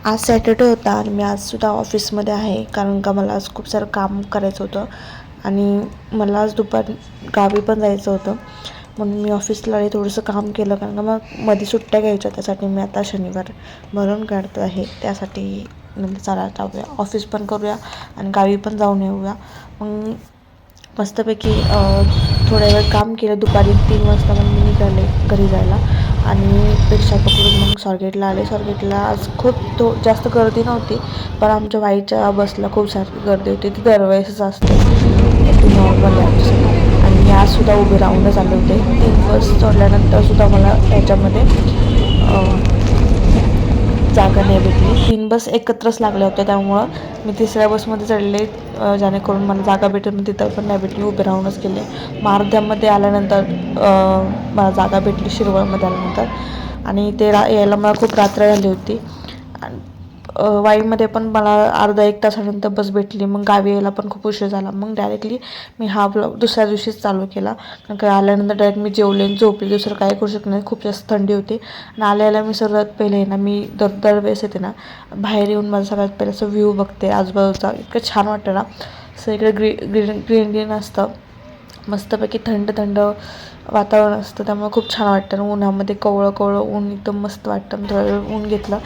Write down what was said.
आज सॅटर्डे होता आणि मी आजसुद्धा ऑफिसमध्ये आहे, कारण का मला आज खूप सारं काम करायचं होतं आणि मला आज दुपारी गावी पण जायचं होतं. म्हणून मी ऑफिसला आले, थोडंसं काम केलं, कारण का मग मध्ये सुट्ट्या घ्यायच्या. त्यासाठी मी आता शनिवार भरून काढतो आहे. त्यासाठी नंतर चला जाऊया, ऑफिस पण करूया आणि गावी पण जाऊन येऊया. मग मस्तपैकी थोड्या वेळ काम केलं. दुपारी 3 वाजता मग मी निघाले घरी जायला आणि रिक्षा पकडून मग स्वारगेटला आले. स्वारगेटला आज खूप जास्त गर्दी नव्हती, पण आमच्या वाईच्या बसला खूप सारी गर्दी होती. ती दरवेळेसच असते, ती नॉर्मल आहे आमच्यासाठी. आणि मी आजसुद्धा उभे राहूनच आले होते. 3 बस चढल्यानंतरसुद्धा मला याच्यामध्ये जागा नाही भेटली. 3 बस एकत्रच लागल्या होत्या, त्यामुळं मी तिसऱ्या बसमध्ये चढले, जेणेकरून मला जागा भेटेल. तिथं पण नाही भेटली, उभे राहूनच केले. मारध्यामध्ये आल्यानंतर मला जागा भेटली, शिरवळमध्ये आल्यानंतर. आणि ते यायला मला खूप रात्र झाली होती. वाईमध्ये पण मला अर्धा एक तासानंतर बस भेटली. मग गावी यायला पण खूप उशीर झाला. मग डायरेक्टली मी हा ब्लॉग दुसऱ्या दिवशीच चालू केला, कारण का आल्यानंतर डायरेक्ट मी जेवले आणि झोपले. दुसरं काय करू शकत नाही, खूप जास्त थंडी होती. आणि आल्याला मी सर्वात पहिले ना, मी दरवेळेस येते ना, बाहेर येऊन मला सगळ्यात पहिले असं व्ह्यू बघते आजूबाजूचा. इतकं छान वाटतं ना, सगळीकडे ग्रीन असतं, मस्तपैकी थंड थंड वातावरण असतं, त्यामुळे खूप छान वाटतं. उन्हामध्ये कोवळं ऊन एकदम मस्त वाटतं. थोडा वेळ ऊन घेतलं.